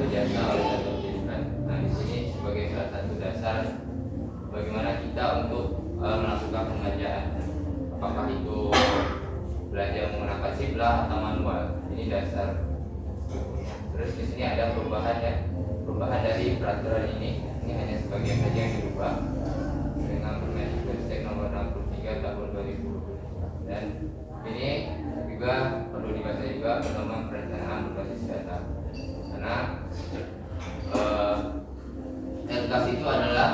jasa oleh satuan pendidikan. Nah, di sini sebagai salah satu dasar bagaimana kita untuk melakukan pengajaran, apakah itu belajar menggunakan siblah atau manual. Ini dasar. Terus di sini ada perubahan ya, perubahan dari peraturan ini hanya sebagian saja yang dirubah dengan Permendikbud nomor 63 tahun 2020. Dan ini juga perlu dibaca juga pedoman perencanaan berbasis data, karena LKS itu adalah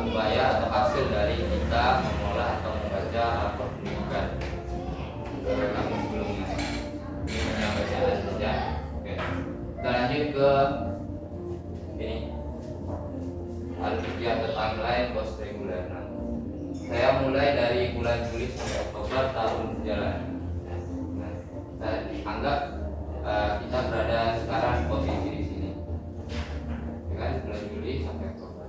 upaya atau hasil dari kita mengolah atau membaca rapor pendidikan tahun sebelumnya. Ini hanya bacaan saja. Oke. Kita lanjut ke ini alur atau timeline post reguler. Nah, saya mulai dari bulan Juli sampai Oktober tahun berjalan. Nah, saya anggap kita berada sekarang posisi di sini, ya kan, bulan Juli sampai Oktober.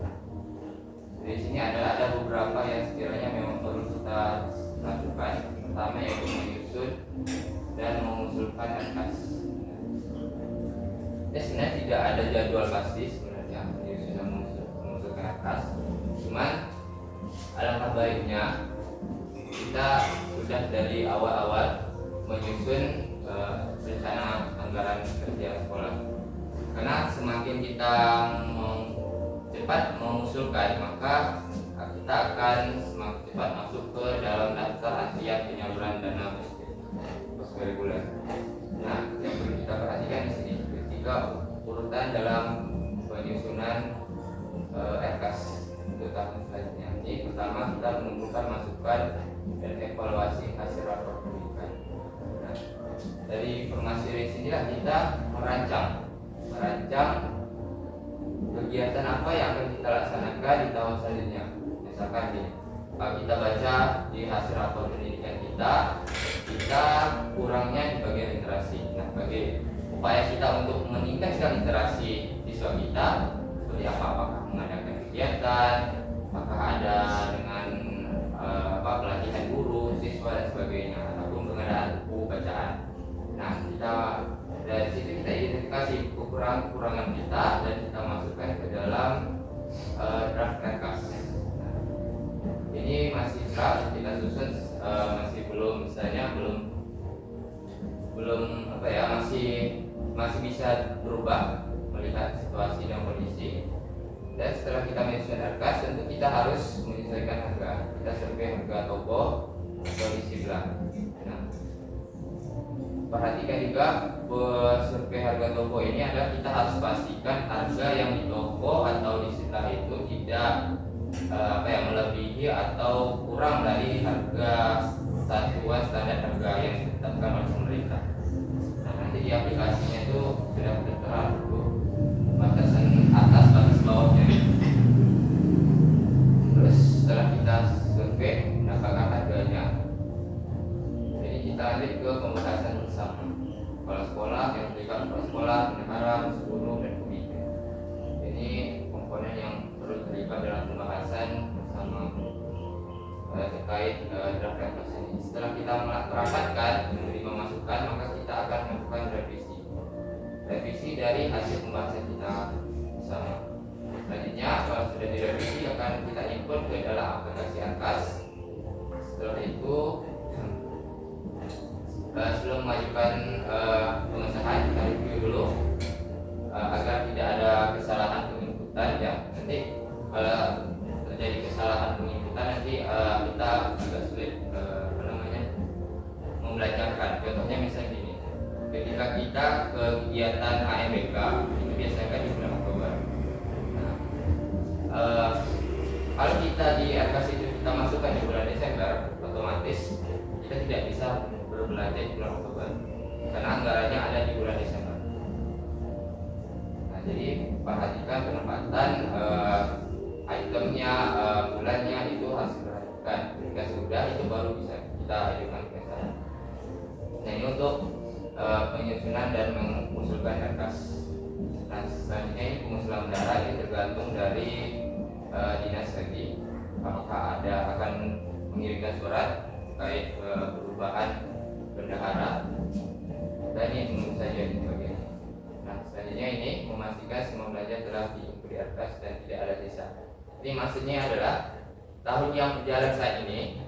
Di sini ada beberapa yang sekiranya memang perlu kita lakukan. Pertama yaitu menyusun dan mengusulkan RKAS. Ya, sebenarnya tidak ada jadwal pasti sebenarnya menyusun dan mengusulkan RKAS. Cuman alangkah baiknya kita sudah dari awal-awal menyusun rencana anggaran kerja sekolah, karena semakin kita cepat mengusulkan, maka kita akan semakin cepat masuk ke dalam daftar antrian penyaluran dana postkurikuler. Nah, yang perlu kita perhatikan di sini ketika urutan dalam penyusunan RKAS untuk tahun selanjutnya. Ini pertama kita mengumpulkan masukan dan evaluasi hasil rapor pendidikan. Nah, dari informasi dari sinilah kita merancang kegiatan apa yang akan kita laksanakan di tahun selanjutnya. Misalkan nih, kalau kita baca di hasil rapor pendidikan kita kurangnya di bagian literasi. Nah, bagi upaya kita untuk meningkatkan literasi siswa kita seperti apa? Apakah mengadakan kegiatan, apakah ada dengan pelatihan guru, siswa dan sebagainya, ataupun pengadaan buku bacaan. Nah, kita dari situ kita identifikasi kekurangan kita dan kita masukkan ke dalam draft RKAS. Nah, ini masih draft, kita susun masih belum, misalnya belum masih bisa berubah melihat situasi dan kondisi. Dan setelah kita menyusun RKAS, tentu kita harus menyesuaikan harga. Kita survei harga toko atau di siblah. Nah, perhatikan juga survei harga toko ini adalah kita harus pastikan harga yang di toko atau di siblah itu tidak melebihi atau kurang dari harga satuan standar harga yang ditetapkan oleh pemerintah. Nah, nanti di aplikasinya itu sudah tertera batasan atas, batas bawahnya. Terus setelah kita survei mendapatkan harganya, jadi kita lanjut ke pembahasan bersama kepala sekolah, yang terlibat kepala sekolah, bendahara, guru dan komite. Ini komponen yang perlu terlibat dalam pembahasan bersama terkait draft RKAS ini. Setelah kita merapatkan, menerima masukan, maka kita akan melakukan revisi dari hasil pembahasan kita bersama. Selanjutnya, kalau sudah direvisi akan kita input ke dalam aplikasi RKAS. Setelah itu, sebelum mengajukan pengesahan, kita review dulu agar tidak ada kesalahan penginputan ya. Nanti kalau terjadi kesalahan penginputan nanti kita agak sulit membelajarkan. Contohnya misalnya gini, ketika kita ke kegiatan AMBK itu biasanya kan di bulan Oktober. Nah, kalau kita di RKAS itu kita masukkan di bulan Desember, otomatis kita tidak bisa berbelanja di bulan Oktober karena anggarannya ada di bulan Desember. Nah, jadi perhatikan penempatan itemnya, bulannya itu harus diperhatikan. Jika sudah, itu baru bisa kita ajukan kesan. Nah, ini untuk penyusunan dan mengusulkan RKAS. Nah, selanjutnya ini pengusulan bendahara ini tergantung dari dinas lagi, apakah akan mengirimkan surat terkait perubahan bendahara. Dan ini menurut saja ini bagian. Nah, selanjutnya Artinya ini memastikan semua belanja telah diinput di Arkas dan tidak ada sisa. Jadi maksudnya adalah tahun yang berjalan saat ini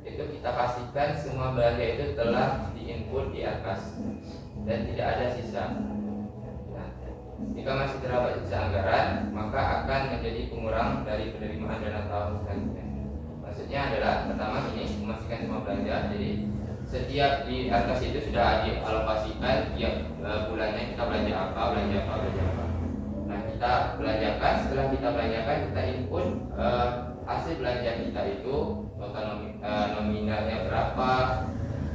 itu kita pastikan semua belanja itu telah diinput di Arkas dan tidak ada sisa. Nah, jika masih terdapat sisa anggaran, maka akan menjadi pengurang dari penerimaan dana tahun selanjutnya. Maksudnya adalah pertama ini memastikan semua belanja. Jadi setiap di Arkas itu sudah dialokasikan tiap bulannya kita belanja apa. Nah, kita belanjakan, setelah kita belanjakan kita input hasil belanja kita itu total nominalnya berapa,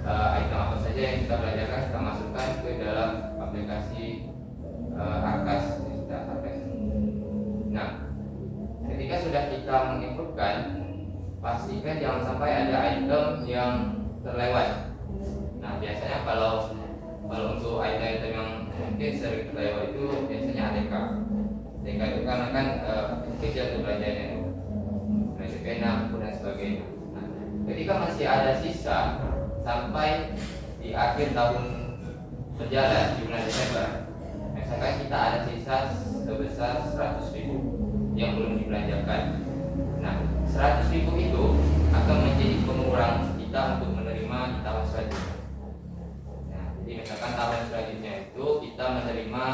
item apa saja yang kita belanjakan kita masukkan ke dalam aplikasi Arkas. Nah, ketika sudah kita menginputkan, pastikan jangan sampai ada item yang terlewat. Nah, biasanya kalau untuk item-item yang mungkin sering terlewat itu biasanya ATK. ATK itu karena kan kecil tuh belanjanya itu, belanja pena dan sebagainya. Nah, ketika masih ada sisa sampai di akhir tahun berjalan di bulan Desember, misalkan kita ada sisa sebesar 100.000 yang belum dibelanjakan. Nah, 100.000 itu akan menjadi pengurang kita untuk menerima di tahun selanjutnya. Nah, jadi misalkan tahun selanjutnya itu kita menerima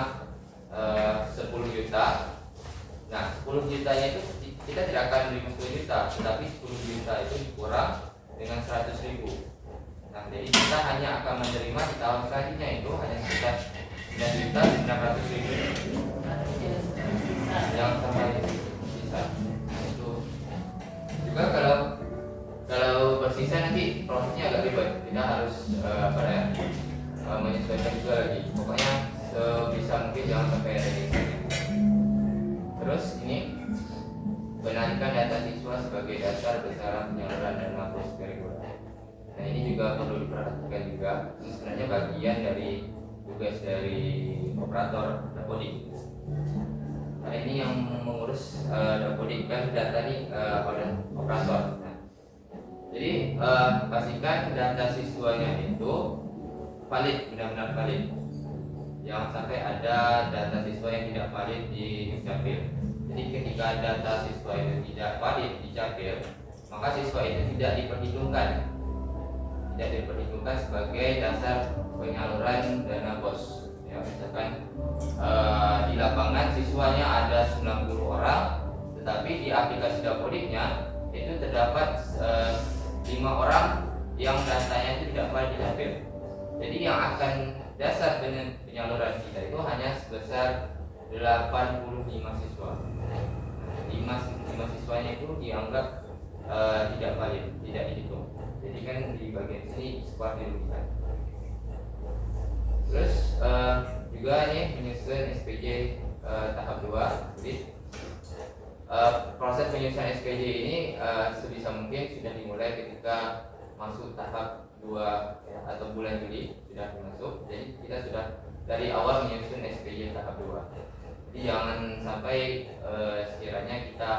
10 juta. Nah, 10 jutanya itu kita tidak akan menerima 10 juta, tetapi 10 juta itu dikurang dengan 100.000. Nah, jadi kita hanya akan menerima di tahun selanjutnya itu hanya sekitar 9.900.000. Yang sampai sisa. Nah, itu juga kalau bersisa nanti prosesnya agak ribet. Kita harus menyesuaikan juga lagi. Pokoknya sebisa mungkin jangan sampai ada sisa. Terus ini benarkan data siswa sebagai dasar besaran penyaluran dana postkurikuler. Nah, ini juga perlu diperhatikan juga. Ini sebenarnya bagian dari tugas dari operator Dapodik. Nah, ini yang mengurus Dapodik kan data ini oleh operator. Nah, jadi pastikan data siswanya itu valid, benar-benar valid. Jangan sampai ada data siswa yang tidak valid di Dukcapil. Jadi ketika data siswa itu tidak valid di Capil, maka siswa itu tidak diperhitungkan sebagai dasar penyaluran dana BOS. Ya, misalkan di lapangan siswanya ada 90 orang, tetapi di aplikasi Dapodiknya itu terdapat 5 orang yang datanya itu tidak valid di Capil. Jadi yang akan dasar penyaluran kita itu hanya sebesar 85 siswa. 5 siswanya itu dianggap tidak valid, tidak dihitung. Jadi kan di bagian sini skor dirugikan. Terus juga nih menyusun SPJ tahap 2. Jadi proses penyusunan SPJ ini sebisa mungkin sudah dimulai ketika masuk tahap 2 ya, atau bulan Juli sudah masuk. Jadi kita sudah dari awal menyusun SPJ tahap 2. Jadi jangan sampai sekiranya kita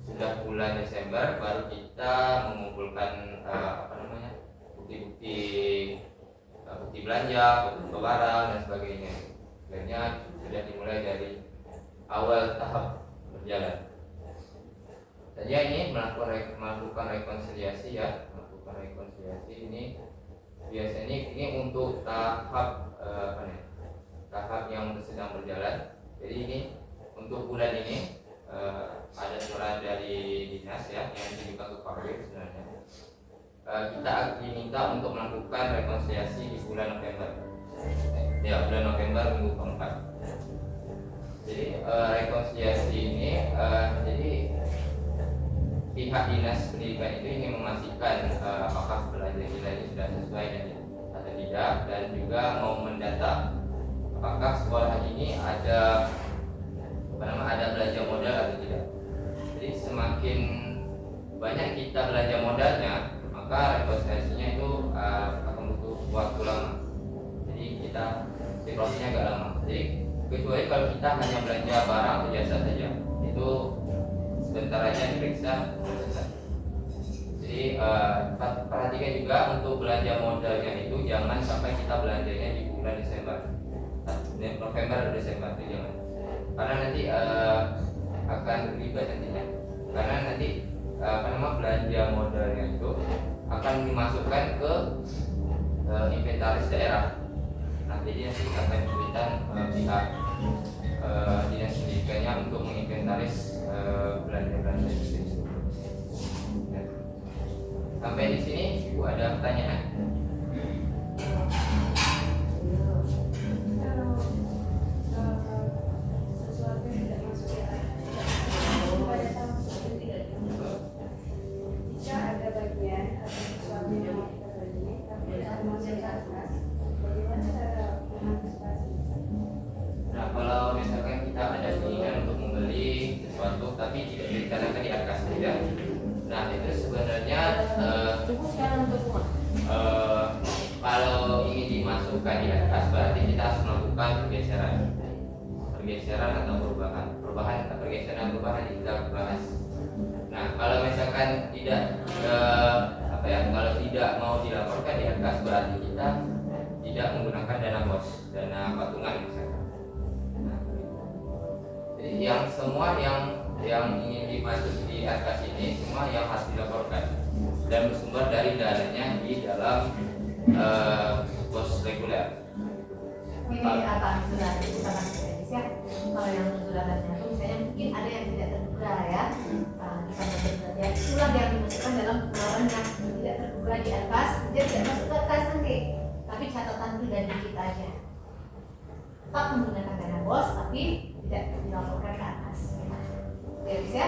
sudah bulan Desember baru kita mengumpulkan bukti belanja, bukti barang dan sebagainya. Sebenarnya sudah dimulai dari awal tahap berjalan. Saja ini melakukan rekonsiliasi ya, ini biasanya ini untuk tahap tahap yang sedang berjalan. Jadi ini untuk bulan ini ada surat dari dinas ya yang dikirimkan ke Pak Wir sebenarnya. Kita diminta untuk melakukan rekonsiliasi di bulan November. Ya, bulan November minggu keempat. Jadi rekonsiliasi ini jadi pihak dinas pendidikan itu ingin memastikan apakah belanja kita ini sudah sesuai atau tidak, dan juga mau mendata apakah sekolah ini ada belanja modal atau tidak. Jadi semakin banyak kita belanja modalnya, maka rekonsiliasinya itu akan butuh waktu lama. Jadi kita prosesnya agak lama. Jadi kecuali kalau kita hanya belanja barang atau jasa saja, itu sebentar aja diperiksa selesai. Jadi perhatikan juga untuk belanja modalnya itu jangan sampai kita belanjanya di bulan Desember. November atau Desember itu jangan, karena nanti akan ribet nantinya, karena nanti belanja modalnya itu akan dimasukkan ke inventaris daerah. Nanti akan kesulitan pihak dinas pendidikannya untuk menginventaris belanja-belanja itu. Ya. Sampai di sini Ibu ada pertanyaan? Nah, kalau misalkan kita ada keinginan untuk membeli sesuatu tapi tidak direncanakan di atas, tidak. Nah, itu sebenarnya kalau ingin dimasukkan di atas, berarti kita harus melakukan pergeseran atau perubahan atau pergeseran perubahan kita bahas. Nah, kalau misalkan tidak kalau tidak mau dilaporkan di atas, berarti kita tidak menggunakan dana bos, dana patungan misalkan. Nah, jadi yang semua yang ingin dimasuk di atas ini semua yang harus dilaporkan dan bersumber dari dananya di dalam bos reguler. Ini apa sudah disebutkan ya? Kalau yang sudah itu misalnya mungkin ada yang tidak terduga ya, ya itulah yang dimasukkan dalam pengeluaran yang tidak terduga di atas, dia tidak masuk ke atas nanti, tapi catatan pribadi kita aja. Tetap menggunakan dana bos, tapi tidak dilaporkan ke atas. Ya bisa?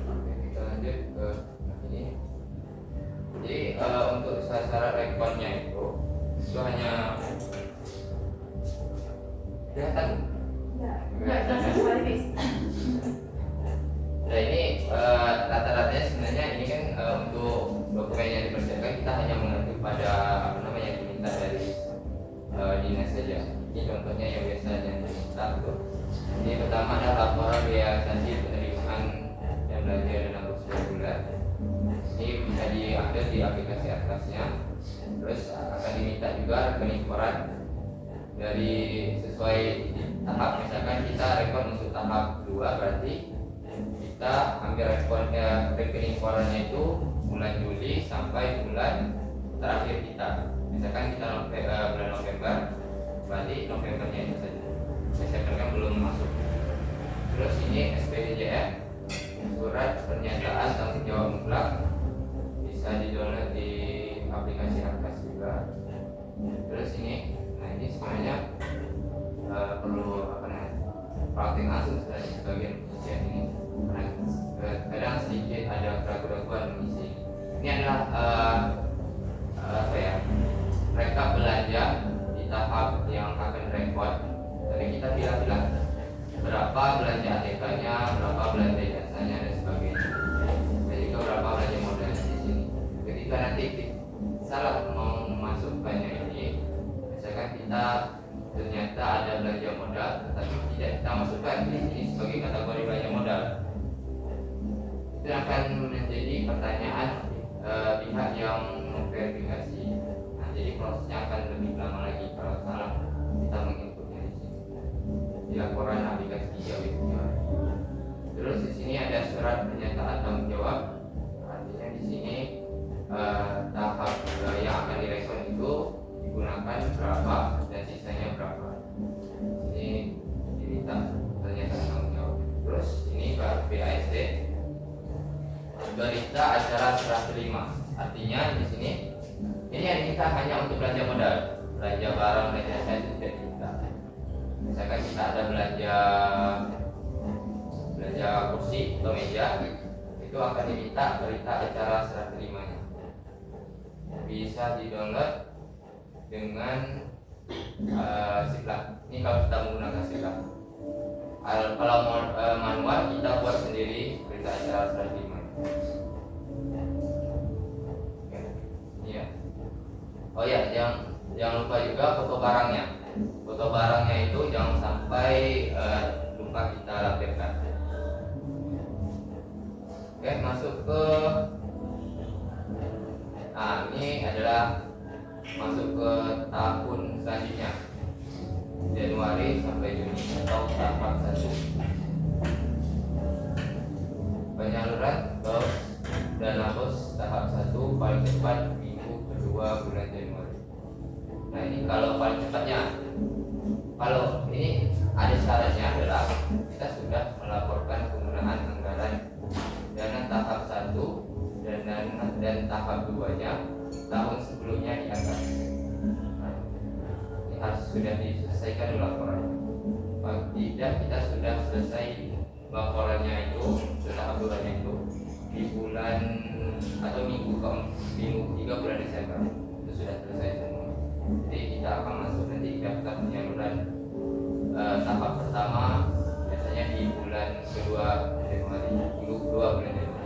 Oke, kita lanjut ke ini. Jadi untuk sasaran rekodnya itu hanya kelihatan. Nah ini rata-ratanya sebenarnya ini kan untuk dokumen yang dipersiapkan kita hanya mengacu pada yang diminta dari dinas saja. Ini contohnya yang biasanya diminta tuh. Ini pertama adalah laporan biaya sanksi penerimaan dan belanja dana bos reguler. Ini bisa diambil di aplikasi atasnya. Terus akan diminta juga rekening koran dari sesuai tahap. Misalkan kita rekod untuk tahap 2, berarti kita ambil rekening korannya itu bulan Juli sampai bulan terakhir kita. Misalkan kita bulan November, berarti Novembernya itu saja. Desember kan belum masuk. Terus ini SPDJM, surat pernyataan tanggung jawab mutlak, bisa di-download di aplikasi atas juga. Terus ini, nah ini sebenarnya perlu praktik langsung sebenarnya bagian pencucian ini, karena kadang sedikit ada keraguan mengisi. Ini adalah rekap belanja di tahap yang akan rekod. Jadi kita pilih-pilih berapa belanja ATK-nya, berapa belanja jasanya dan sebagainya. Dan juga berapa belanja modalnya di sini. Ketika nanti salah mau memasukkannya ini, misalkan kita ternyata ada belanja modal, tetapi tidak kita masukkan di sini sebagai kategori belanja modal, itu akan menjadi pertanyaan pihak yang memverifikasi. Nah, jadi prosesnya akan lebih lama lagi kalau salah kita menginputnya di sini di laporan aplikasi itu. Terus di sini ada surat pernyataan tanggung jawab, artinya di sini tahap yang akan direkod itu digunakan berapa dan sisanya berapa. Ini diminta pernyataan tanggung jawab. Terus ini BASD, berita acara serah terima. Artinya di sini ini yang diminta hanya untuk belanja modal, belanja barang, belanja jasa itu tidak diminta. Misalkan kita ada belanja kursi atau meja, itu akan diminta berita acara serah terimanya. Bisa di-download dengan Siplak. Ini kalau kita menggunakan Siplak. Kalau manual kita buat sendiri berita acara serah terima. Iya. Oh ya, jangan lupa juga foto barangnya. Foto barangnya itu jangan sampai lupa kita lampirkan. Oke, masuk ke ini adalah masuk ke tahun selanjutnya. Januari sampai Juni atau tahap 1. Penyaluran dana BOS tahap 1 paling cepat minggu kedua bulan Januari. Nah ini kalau paling cepatnya, kalau ini ada syaratnya adalah kita sudah melaporkan penggunaan anggaran dana tahap 1 dan tahap 2-nya tahun sebelumnya di atas. Nah, ini harus sudah diselesaikan dulu laporannya. Kalau tidak, kita sudah selesai laporannya itu, tahap 2-nya itu di bulan atau minggu 3 bulan Desember itu sudah selesai semua. Jadi kita akan masuk nanti daftar penyaluran tahap pertama biasanya di bulan kedua Januari, minggu kedua bulan Januari.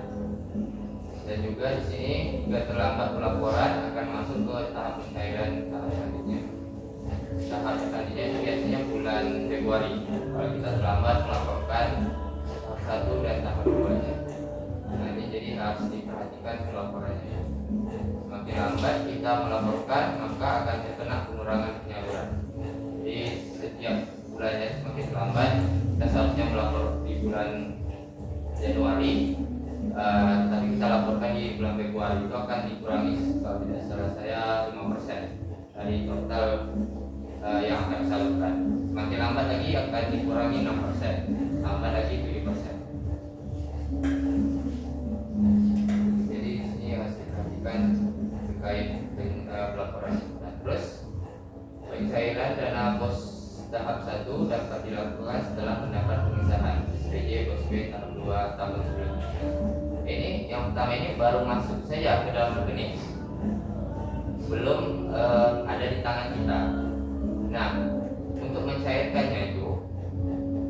Dan juga di sini jika terlambat pelaporan akan masuk ke tahap pencairan tahap selanjutnya. Tahap selanjutnya itu biasanya bulan Februari kalau kita terlambat melaporkan tahap 1 dan tahap 2-nya. Nah ini jadi harus diperhatikan pelaporannya. Semakin lambat kita melaporkan maka akan terkena pengurangan penyaluran. Jadi setiap bulannya semakin lambat kita seharusnya melapor di bulan Januari, tapi kita laporkan di bulan Februari itu akan dikurangi kalau tidak salah saya 5% dari total yang akan disalurkan. Semakin lambat lagi akan dikurangi 6%, lambat lagi 7%. Jadi ini harus diperhatikan terkait dengan pelaporan. Nah, terus pencairan dana BOS tahap 1 dapat dilakukan setelah mendapat pengesahan SPJ BOS B tahap 2 tahun sebelumnya. Ini yang pertama ini baru masuk saja ke dalam rekening, belum ada di tangan kita. Nah, untuk mencairkannya itu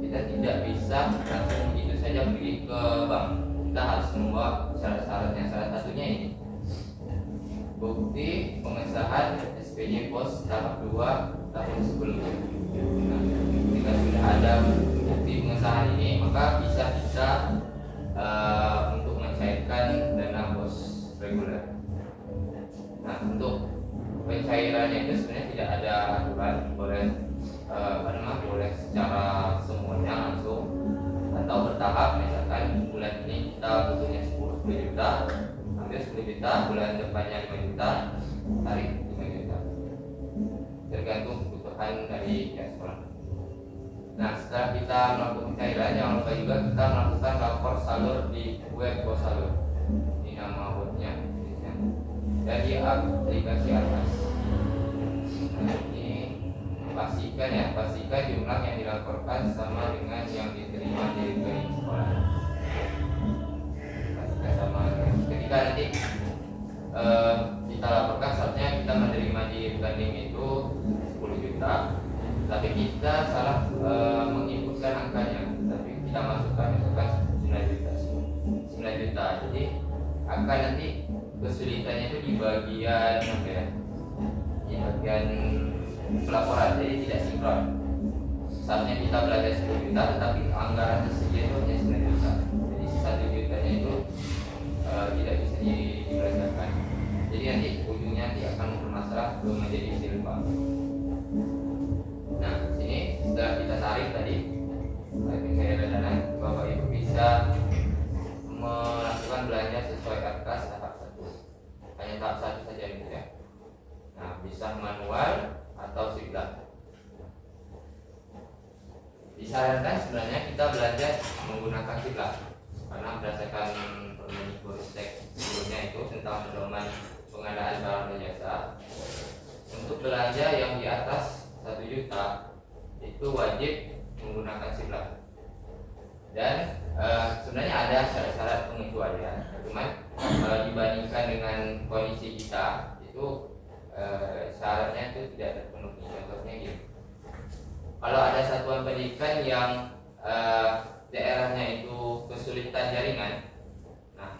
kita tidak bisa langsung begitu saja pergi ke bank. Kita harus membawa syarat-syaratnya. Salah satunya ini bukti pengesahan SPJ BOS tahap 2 tahun sebelumnya. Nah, jika sudah ada bukti pengesahan ini maka bisa kita untuk mencairkan dana BOS reguler. Nah, untuk pencairannya itu sebenarnya tidak ada aturan, boleh boleh secara semuanya langsung atau bertahap. Misalkan bulan ini kita butuhnya 10 juta, ambil 10 juta, bulan depannya 5 juta, tarik 5 juta, tergantung kebutuhan dari pihak sekolah. Nah, setelah kita melakukan pencairan, jangan lupa juga kita melakukan lapor salur di web BOS Salur. Ini nama webnya dan di aplikasi atas. Nah, ini pastikan jumlah yang dilaporkan sama dengan yang diterima di rekening sekolah. Pastikan sama. Ketika nanti kita laporkan, seharusnya kita menerima di rekening itu 10 juta, tapi kita salah menginputkan angkanya, tapi kita masukkan misalkan 9 juta. Jadi akan nanti kesulitannya itu di bagian apa ya? Di bagian pelaporan, jadi tidak sinkron. Seharusnya kita belajar 10 juta, tetapi anggaran tersedia itu hanya 9 juta. Jadi 1 jutanya itu tidak bisa dibelanjakan. Jadi nanti ujungnya nanti akan bermasalah, belum menjadi silpa. Nah, sini setelah kita tarik tadi pencairan dana, Bapak Ibu bisa melakukan belanja sesuai ARKAS tahap 1. Hanya tahap 1 saja itu ya. Nah, bisa manual atau sigla. Disarankan sebenarnya kita belanja menggunakan sigla karena berdasarkan Permendikbudristek sebelumnya itu tentang pedoman pengadaan barang dan jasa, untuk belanja yang di atas 1 juta itu wajib menggunakan sigla. Dan sebenarnya ada syarat-syarat pengecualian, cuman dibandingkan dengan kondisi kita itu syaratnya itu tidak terpenuhi. Contohnya gini, kalau ada satuan pendidikan yang daerahnya itu kesulitan jaringan, nah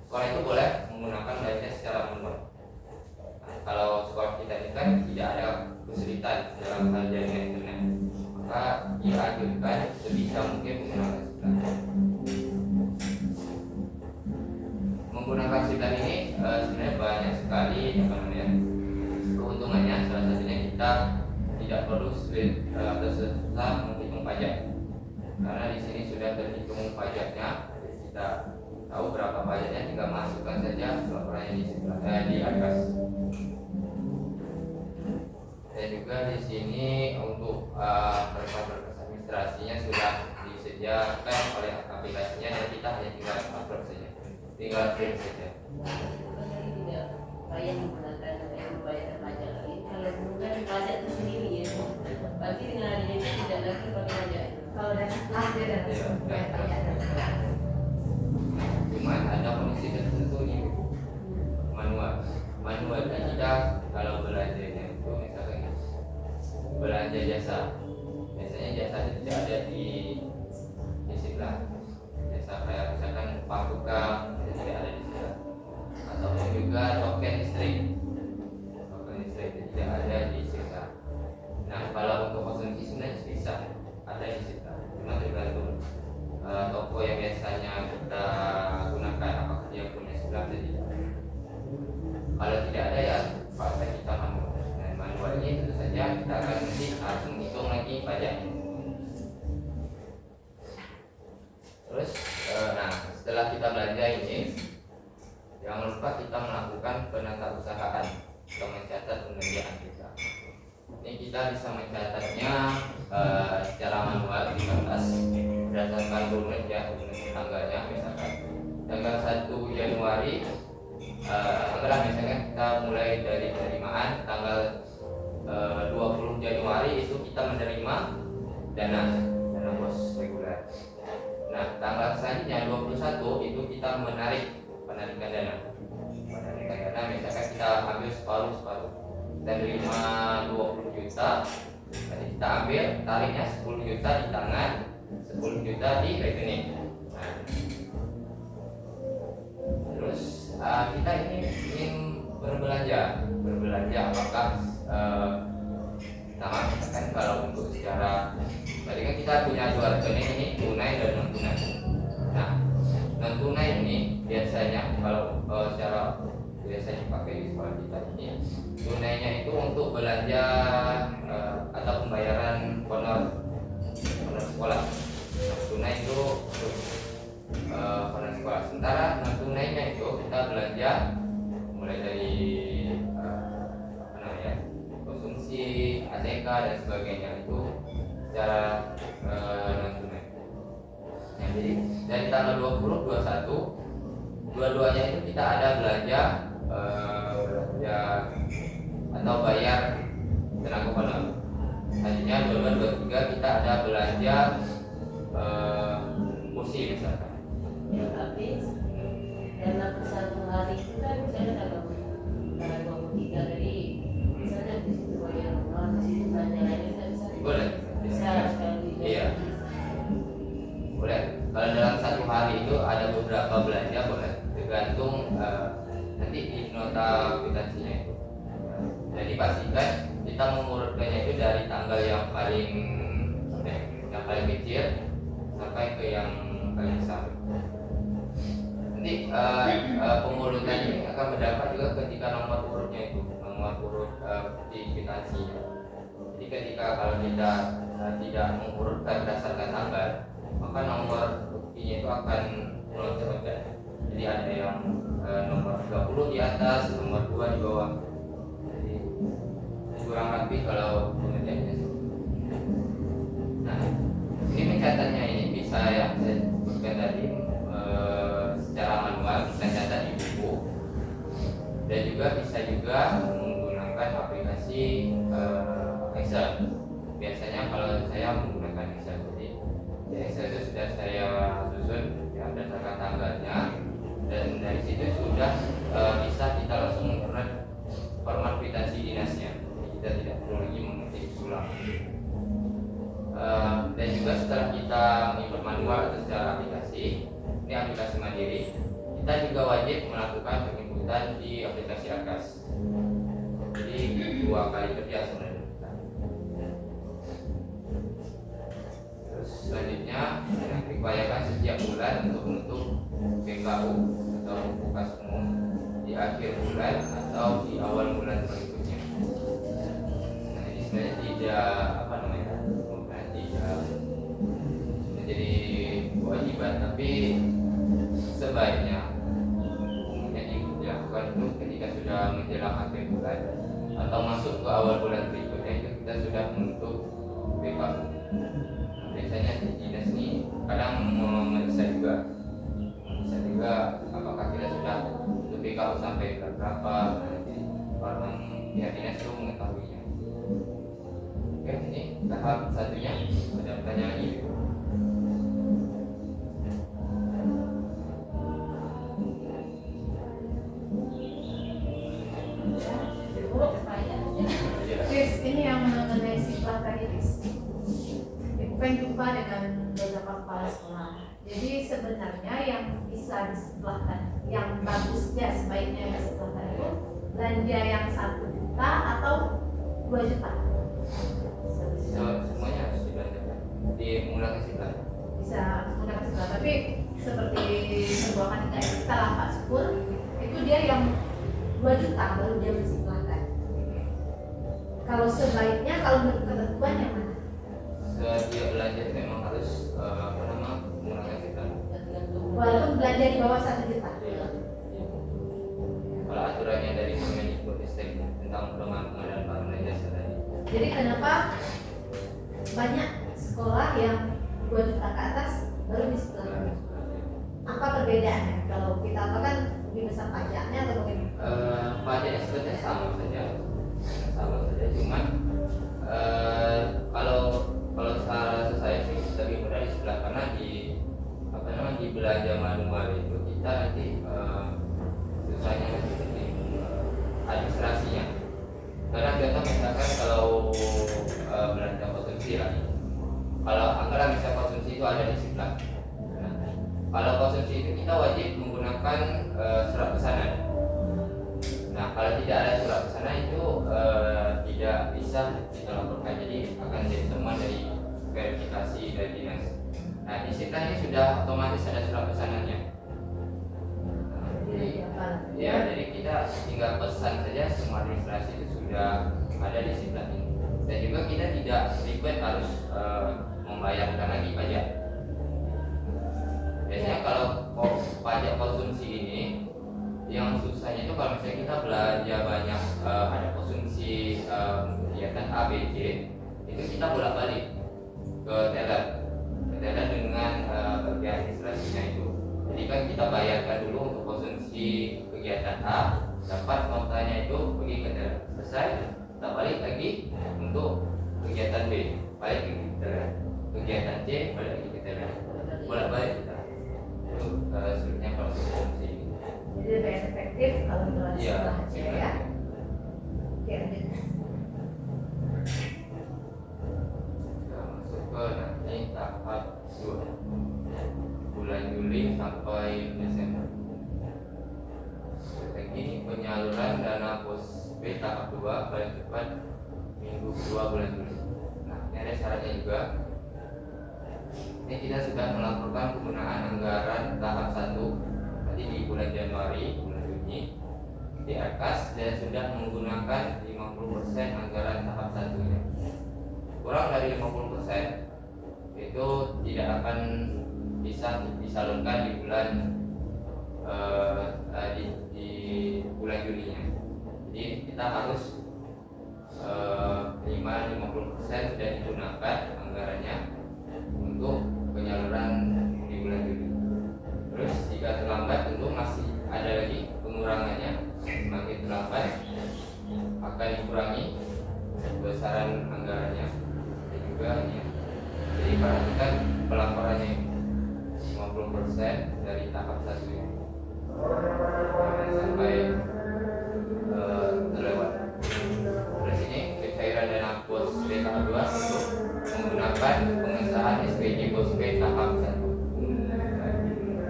sekolah itu boleh menggunakan belanja secara manual. Nah, kalau sekolah kita ini kan tidak ada kesulitan dalam hal jaringan internet, maka dianjurkan sebisa mungkin menggunakan sigla. Menggunakan sigla ini sebenarnya banyak sekali keuntungannya. Salah satunya kita tidak perlu susah menghitung pajak karena di sini sudah terhitung pajaknya. Jadi kita tahu berapa pajaknya, tinggal masukkan saja laporannya di Arkas. Dan juga di sini untuk berkas-berkas administrasinya sudah disediakan oleh aplikasinya dan kita hanya tinggal upload saja, tinggal print saja. Tidak bayar menggunakan membayar pajak lagi. Kalau menggunakan pajak itu sendiri ya, berarti dengan adanya itu tidak lagi pakai pajak. Kalau dan ada dan bayar pajak dan Cuman ada kondisi tertentu nih, manual kita kalau belanjanya itu misalkan belanja jasa, biasanya jasa itu tidak ada di Istiqlal. Jasa kayak misalkan pakuka itu tidak ada di Istiqlal, atau juga token listrik itu tidak ada di Istiqlal. Nah kalau untuk konsumsi sebenarnya bisa ada di Istiqlal, cuma tergantung toko yang biasanya kita gunakan apakah dia punya Istiqlal atau tidak. Kalau tidak ada ya pakai kita manual. Dan manual ini tentu saja kita akan nanti harus menghitung lagi pajaknya. Terus, nah setelah kita belanja ini, jangan lupa kita melakukan penatausahaan atau mencatat pembelanjaan kita. Ini kita bisa mencatatnya secara manual di kertas berdasarkan unit ya, unit tanggalnya. Misalkan tanggal 1 Januari, anggaplah misalkan kita mulai dari penerimaan tanggal 20 Januari itu kita menerima dana bos reguler. Nah tanggal selanjutnya 21 itu kita penarikan dana. Misalkan kita ambil separuh dan terima 20 juta, jadi kita ambil tariknya 10 juta di tangan, 10 juta di rekening. Nah, terus kita ini ingin berbelanja apakah sama misalkan kalau untuk secara tadi kan kita punya dua rekening ini, tunai dan non tunai. Nah non tunai ini biasanya kalau secara biasa dipakai di sekolah kita ini, tunainya itu untuk belanja atau pembayaran honor sekolah. Tunai itu untuk honor sekolah. Sementara non tunainya itu kita belanja mulai dari konsumsi, ATK dan sebagainya itu secara non tunai. Nah, jadi dari tanggal 20, 21 dua-duanya itu kita ada belanja atau bayar tenaga honor. Selanjutnya 22, 23 kita ada belanja kursi misalkan. Ya, tapi dalam satu hari itu kan misalnya tanggal 23, jadi misalnya di situ bayar honor, di situ belanja lain kita bisa. Boleh. Bisa sekali. Iya. Boleh. Kalau dalam satu hari itu ada beberapa belanja boleh, tergantung nanti di nota kwitansinya itu. Jadi pastikan kita mengurutkannya itu dari tanggal yang paling kecil sampai ke yang paling besar. Nanti pengurutan ini akan berdampak juga ketika nomor urutnya itu, nomor urut di kwitansinya. Jadi ketika kalau kita tidak mengurutkan berdasarkan tanggal, maka nomor buktinya itu akan melonjak-lonjak. Jadi ada yang nomor 30 di atas, nomor 2 di bawah. Jadi kurang rapi kalau pengerjaannya. Nah, ini mencatatnya ini bisa ya saya sebutkan tadi secara manual kita catat di buku, dan juga bisa juga menggunakan aplikasi Excel. Biasanya kalau saya menggunakan Excel, jadi di Excel itu sudah saya susun ya berdasarkan tanggalnya, dan dari situ sudah bisa kita langsung memperoleh format kwitansi dinasnya. Jadi kita tidak perlu lagi mengetik ulang. Dan juga setelah kita menginput manual atau secara aplikasi, ini aplikasi mandiri, kita juga wajib melakukan penginputan di aplikasi Arkas. Jadi 2 kali kerja sebenarnya. Terus selanjutnya yang diupayakan setiap bulan untuk menutup PKU atau buku kas umum di akhir bulan atau di awal bulan berikutnya. Nah ini sebenarnya tidak terlibat, tapi sebaiknya umumnya dilakukan itu ketika sudah menjelang akhir bulan atau masuk ke awal bulan berikutnya, itu kita sudah menutup BKU. Biasanya di dinas ini kadang memeriksa juga apakah kita sudah tutup BKU sampai bulan berapa. Nanti orang pihak dinas itu mengetahuinya. Oke, ini tahap satunya. Ada pertanyaan lagi? Ya. Chris, ini yang mengenai sifat tadi, Chris. Bukan jumpa dengan beberapa kepala sekolah. Jadi sebenarnya yang bisa disekolahkan, yang bagusnya sebaiknya disekolahkan itu belanja yang 1 juta atau 2 juta. Semuanya harus dibelanjakan, dimulai sifat. Bisa menggunakan sekolah, tapi seperti sebuah kandidat kita lah Pak Syukur, itu dia yang 2 juta baru dia disekolahkan. Kalau sebaiknya, kalau menurut ketentuan yang mana? Setiap belanja itu memang harus menggunakan sifat. Walaupun belanja di bawah 1 juta. Kalau aturannya dari Kemendikbudristek tentang pengadaan barang dan jasa tadi. Jadi kenapa banyak sekolah yang 2 juta ke atas baru disekolahkan? Apa perbedaannya? Kalau kita apa kan lebih besar pajaknya atau bagaimana? Pajaknya sebetulnya sama saja, cuman kalau secara saya sih lebih mudah di sebelah, karena di belanja manual itu kita nanti susahnya nanti di administrasinya. Karena contoh misalkan kalau belanja konsumsi lagi, kalau anggaran bisa konsumsi itu ada di sebelah. Nah, kalau konsumsi itu kita wajib menggunakan surat pesanan. Nah, kalau tidak ada surat pesanan itu tidak bisa kita laporkan, jadi akan jadi temuan dari verifikasi dari dinas. Nah, di situ ini sudah otomatis ada surat pesanannya. Nah, jadi kita tinggal pesan saja, semua administrasi itu sudah ada di sebelah ini. Dan juga kita tidak ribet harus membayarkan lagi pajak. Biasanya kalau pajak konsumsi ini yang susahnya itu kalau misalnya kita belanja banyak, ada konsumsi kegiatan A, B, C, itu kita bolak-balik ke teller dengan bagian administrasinya itu. Jadi kan kita bayarkan dulu untuk konsumsi kegiatan A, dapat notanya itu pergi ke teller, selesai kita balik lagi untuk kegiatan B, balik ke teller, kegiatan C, balik lagi ke teller, bolak-balik kita. Itu sulitnya kalau konsumsi. Jadi lebih efektif kalau melalui Iya, sekolah aja ya. Oke, lanjut. Kita masuk ke nanti tahap 2, bulan Juli sampai Desember. Lagi penyaluran dana pos B tahap 2 paling cepat minggu kedua bulan Juli. Nah, ini ada syaratnya juga. Ini kita sudah melaporkan penggunaan anggaran tahap 1 di bulan Januari, bulan Juni di Arkas, dan sudah menggunakan 50% anggaran tahap 1-nya. Kurang dari 50% itu tidak akan bisa disalurkan di bulan di bulan Juni-nya. Jadi kita harus 50% sudah digunakan anggarannya untuk penyaluran di bulan Juni. Terus jika terlambat tentu masih ada lagi pengurangannya. Semakin terlambat akan dikurangi besaran anggarannya. Dan juga ini, jadi perhatikan pelaporannya 50% dari tahap 1 sampai terlewat. Terus ini pencairan dana pos B tahap 2 untuk menggunakan pengesahan SPJ pos B tahap 1.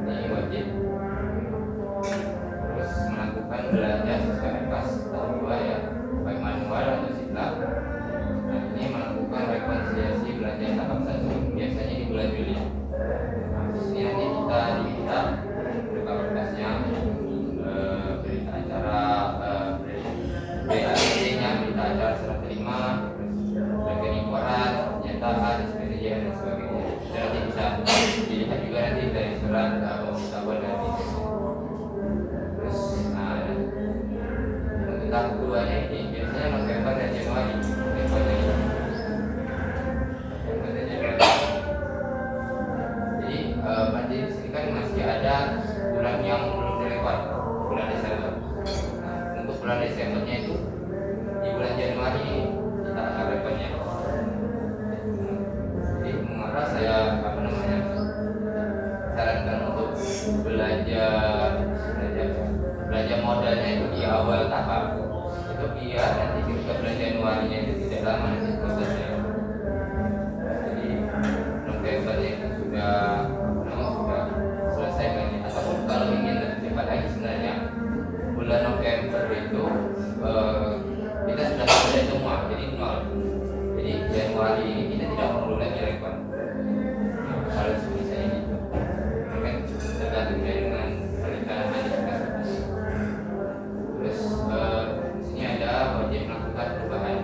Ini wajib. Terus melakukan belanja sesuai Arkas tahap 2 ya, baik manual atau sitlak. Nah, ini melakukan rekonsiliasi belanja tahap 1 biasanya di bulan Juli. Nah, ini nanti kita diminta berkas-berkasnya awal tahap itu biar nanti ketika bulan Januarinya itu tidak lama nanti prosesnya. Jadi November itu sudah sudah selesai kan ya. Ataupun kalau ingin lebih cepat lagi sebenarnya bulan November itu kita sudah selesai semua, jadi nol. Jadi Januari ini kita tidak perlu lagi rekon. Kalau misalnya gitu, mungkin tergantung dengan perencanaan investasi. Terus di sini ada wajib melakukan perubahan.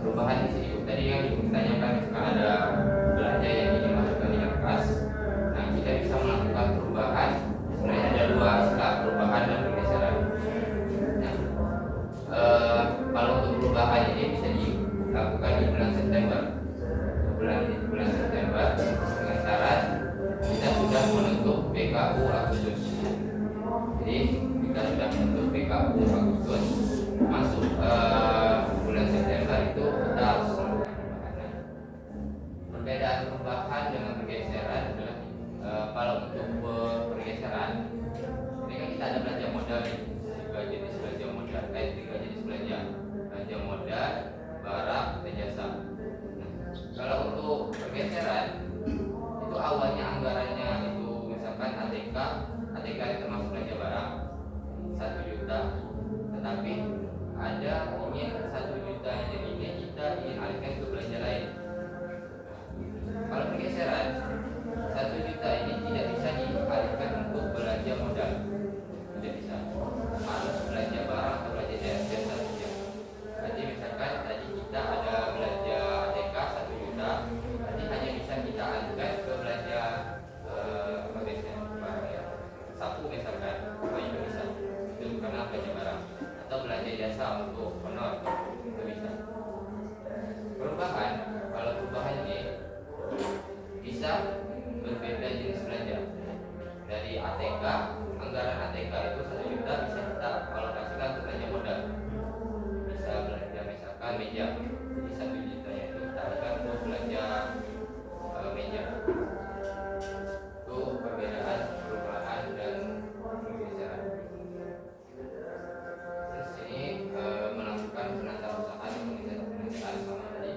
Perubahan di sini tadi yang ditanyakan misalkan ada belanja yang ingin masukkan di kas. Nah, kita bisa melakukan perubahan. Sebenarnya ada dua istilah, perubahan dan pergeseran. Nah, kalau untuk perubahan ini bisa dilakukan di bulan September. Bulan September dengan syarat kita sudah menutup PKU Agustus. Jadi kita sudah menutup PKU Agustus, masuk bulan September itu kita harus melakukan perubahan. Perbedaan perubahan dengan pergeseran adalah kalau untuk pergeseran ini kan kita ada belanja modal nih, tiga jenis belanja modal, tiga jenis belanja modal, barang dan jasa. Kalau untuk pergeseran itu awalnya anggarannya itu misalkan ATK itu termasuk belanja barang 1 juta, tetapi ada ingin 1 juta ini kita ingin alihkan ke belanja lain. Kalau pergeseran 1 juta ini tidak bisa dialihkan untuk belanja modal, tidak bisa, harus belanja barang atau belanja jasa saja. Jadi misalkan tadi kita ada belanja ATK 1 juta, nanti hanya bisa kita alihkan ke belanja apa biasanya barang ya, sapu misalkan, itu bisa, itu karena belanja barang, atau belanja jasa untuk honor, itu bisa. Perubahan, kalau perubahan ini bisa berbeda jenis belanja. Dari ATK, anggaran ATK itu 1 juta bisa kita alokasikan untuk belanja modal. Bisa belanja misalkan meja, jadi 1 juta itu kita alihkan untuk belanja meja. Itu perbedaan perubahan dan pergeseran. Terus ini melakukan penata usaha dan pengelolaan sama tadi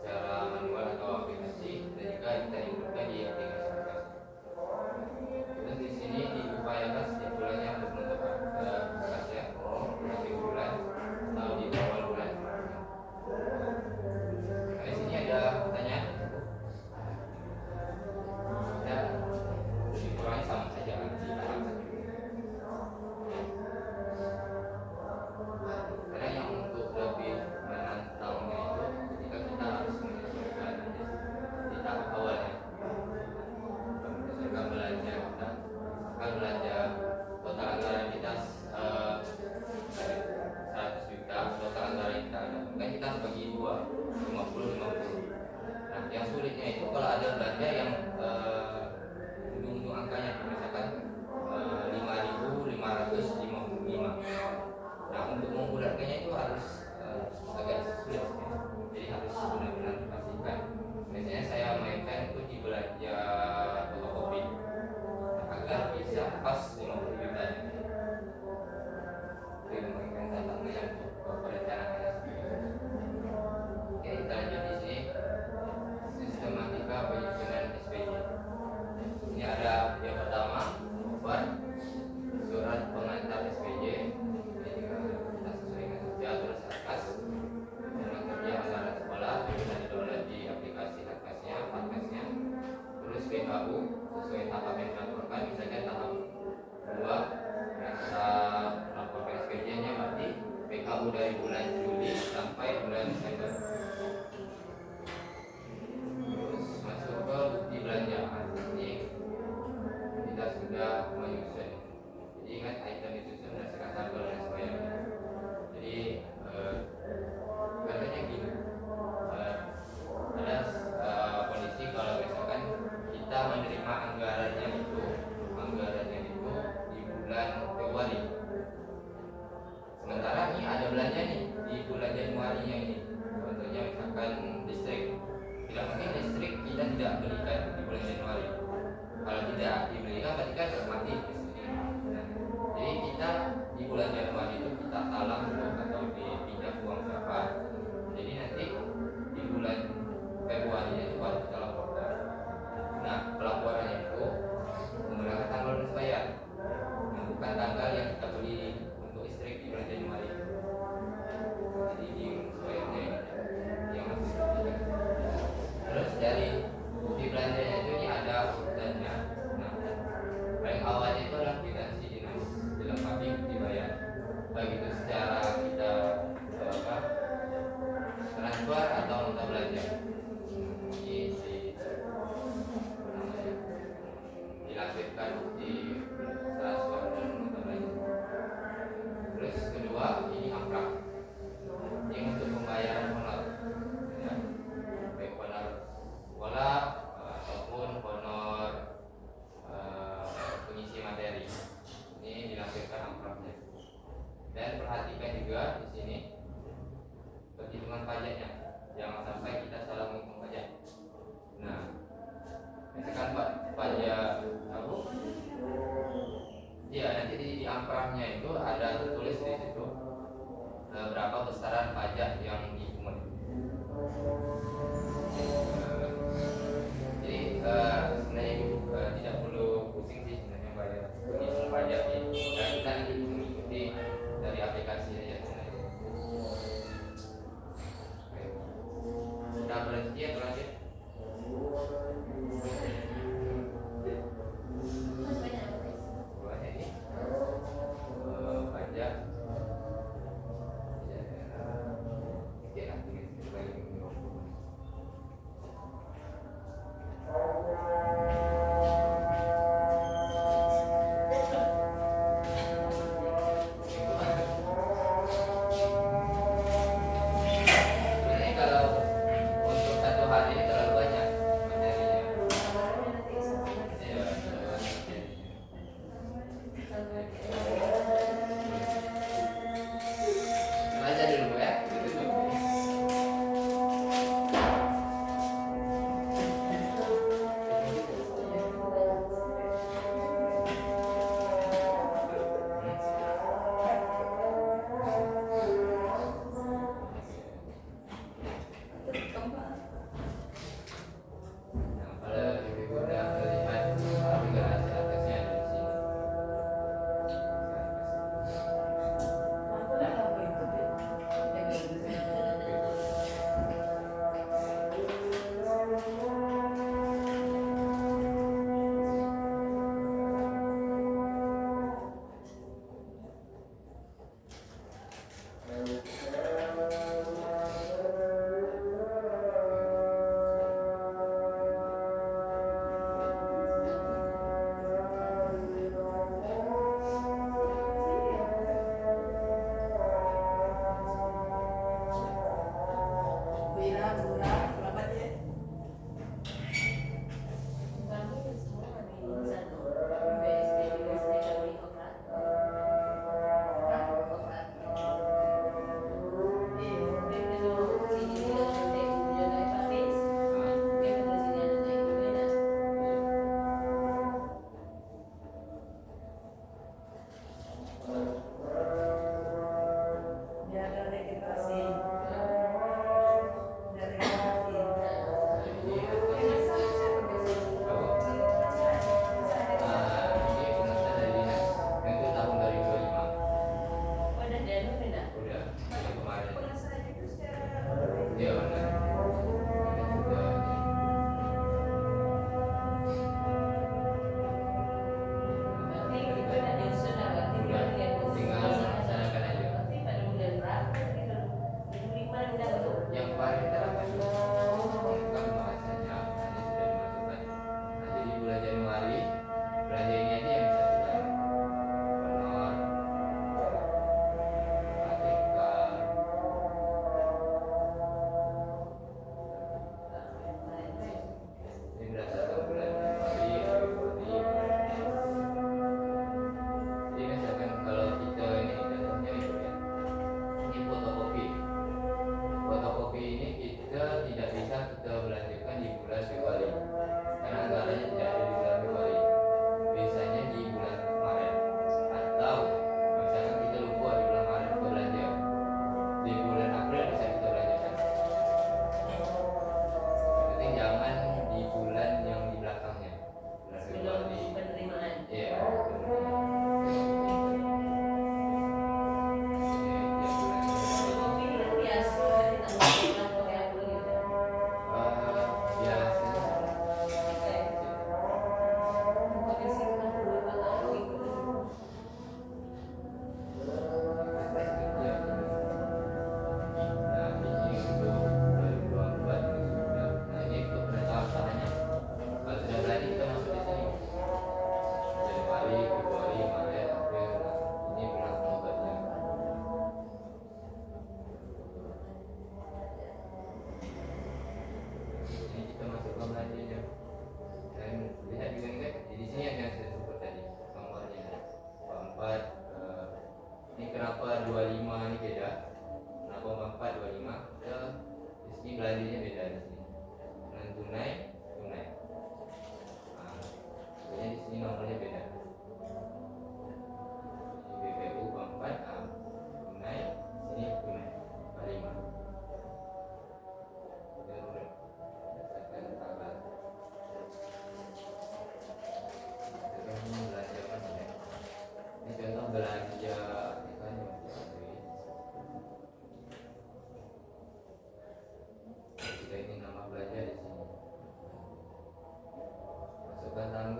secara manual atau aplikasi, dan juga kita inputkan di aplikasi kas. Dan di sini diupayakan setiap bulannya untuk menentukan kas ya, akhir bulan atau di awal bulan. Nah, di sini ada pertanyaan. Ya, kurangnya sama saja kan di tahap satu. Karena yang untuk lebih menantangnya itu ketika kita harus menyesuaikan di tahap awalnya. Misalkan belanja kita, total anggaran kita 100 juta, total anggaran kita ada, kan kita harus bagi 2, 50-50. Nah, yang sulitnya itu kalau ada belanja yang ujung-ujung angkanya misalkan 5.555. Nah, untuk membulatkannya itu harus agak sulit ya. Jadi harus benar-benar dipastikan. Biasanya saya mainkan itu di belanja fotokopi agar bisa pas 50 juta. Jadi memainkan tantangan yang perencanaannya. Oke, kita lanjut di sini. Sistematika penyusunan SPJ. dari bukti belanjanya itu ini ada urutannya. Nah, paling awalnya itu adalah kwitansi invoice dilengkapi bukti bayar, baik itu secara kita transfer atau nota belanja. Ini apa namanya, dilampirkan bukti transfer dan nota belanja. Terus kedua ini angka, ini untuk pembayaran honor, ya, baik honor sekolah ataupun honor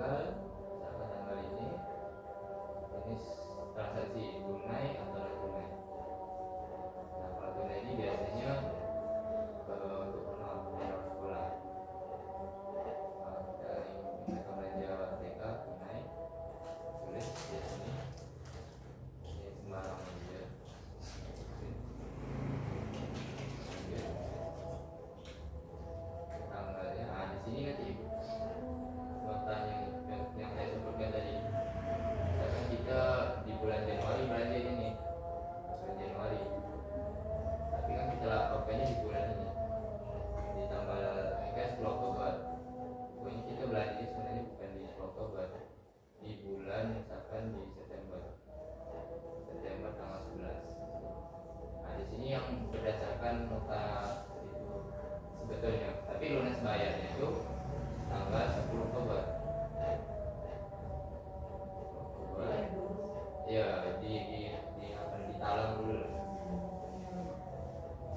tanggal, misalkan tanggal ini transaksi tunai atau non tunai. Nah kalau tunai ini biasanya untuk honor sekolah. Dari mereka belanja TK tunai, tulis di sini. Ini sembarang aja. Tanggalnya, di sini nanti nota yang saya sebutkan tadi. Misalkan kita di bulan Januari belanja ini, bulan Januari. Tapi kan kita laporkannya di bulan ini, di tanggal ini kan 10 Oktober. Pokoknya kita belanja sebenarnya bukan di 10 Oktober, di bulan misalkan di September tanggal 11. Nah di sini yang berdasarkan nota itu sebetulnya, tapi lunas bayarnya itu tanggal 10 Oktober. Ya di apa ditalang dulu,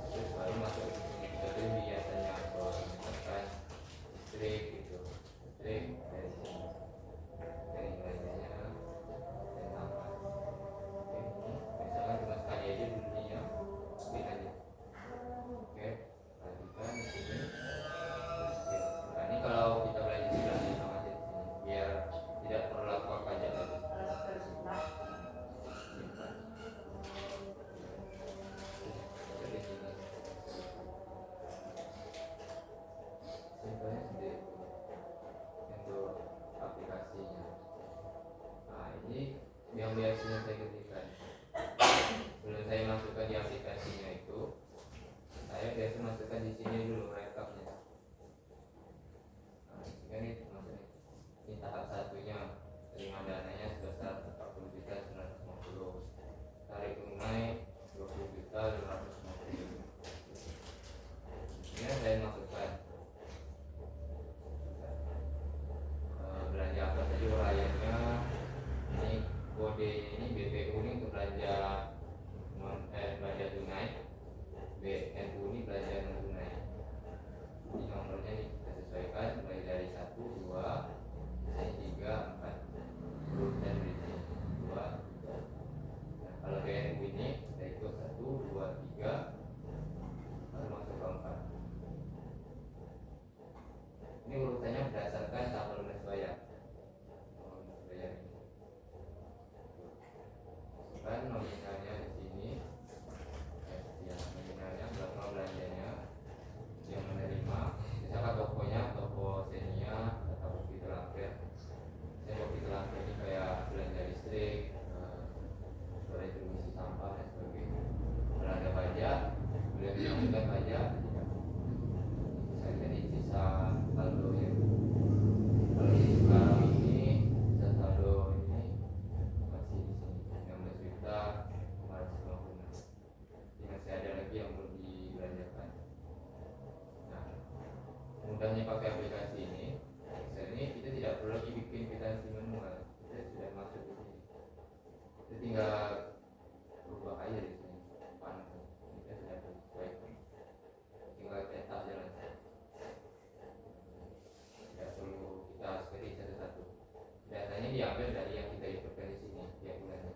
terus baru masuk itu biasanya kalau misalkan listrik gitu, listrik dari sini dari nilainya dan tambah. Oke, misalkan cuma sekali aja dulunya klik aja. Oke, perhatikan di sini. Nah ini kalau kita belanja sebelah sama aja di sini biar tidak perlu lapor pajak lagi. Simpelnya sendiri untuk aplikasinya. Nah ini yang biasanya saya ketikkan. Sebelum saya masukkan di aplikasinya itu, saya biasa masukkan di sini dulu rekapnya. Nah ini maksudnya ini tahap satunya, terima dananya sebesar 40.950, tarik tunai 20.550. Ini saya masukkan belanja apa saja uraiannya. Ini kode ini BPU ini untuk belanja belanja tunai, BNU ini belanja non tunai. Ini nomornya ini kita sesuaikan mulai dari 1, 2, 3, 4 huruf dan berisi 2, 3. Nah, kalau BNU ini kita ikut 1, 2, 3 baru masuk ke 4. Ini urutannya berdasarkan tanggal lunas bayar. Lunas bayar ini. Kan nominalnya di sini. Ya, nominalnya berapa belanjanya yang menerima. Misalkan tokonya toko Xenia atau Kopi Lampir. Saya Kopi Lampir ini kayak belanja listrik, distribusi sampah dan sebagainya. Belanja pajak, beliau menyampaikan pajak. Saya tadi sisa saldo ya. Kalau sekarang ini sisa saldo ini masih di sini 16 juta 450. Ini masih ada lagi yang belum dibelanjakan. Nah, mudahnya pakai aplikasi ini. Excel ini kita tidak perlu lagi bikin kwitansi manual. Kita sudah masuk di sini. Kita tinggal berubah aja di sini. Kita sudah sesuaikan. Tinggal cetak jalan. Tidak perlu kita seperti satu-satu. Datanya diambil dari yang kita inputkan di sini tiap bulannya.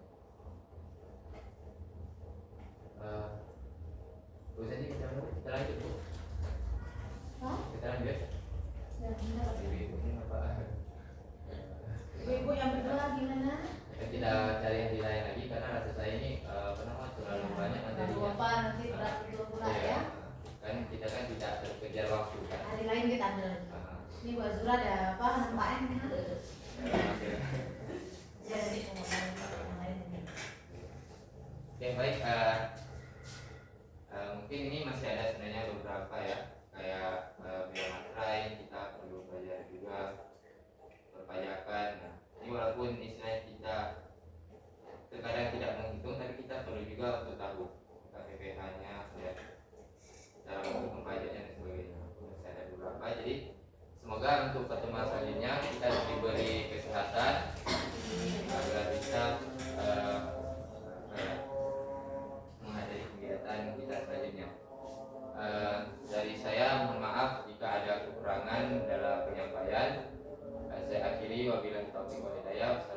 Jadi kita lanjut Bu. Kita lanjut. Ibu ini apa? Ibu yang berdoa gimana? Kita cari hari lain lagi karena rasa saya ini terlalu banyak materinya. Lupa nanti berat betul pula ya. Kan kita kan tidak terkejar waktu kan. Hari lain kita ambil. Ini Bu Azura ada apa? Nampaknya jadi yang lain. Oke baik. Mungkin ini masih ada sebenarnya beberapa ya, kayak biaya materai kita perlu belajar juga, perpajakan. Nah, ini walaupun istilahnya kita terkadang tidak menghitung, tapi kita perlu juga untuk tahu KPPH-nya, ya, cara untuk pajaknya dan sebagainya. Masih ada beberapa. Jadi semoga untuk pertemuan selanjutnya kita diberi kesehatan agar bisa menghadiri kegiatan kita selanjutnya. Dari saya mohon maaf jika ada kekurangan dalam penyampaian. Saya akhiri wabillahi taufiq wal hidayah.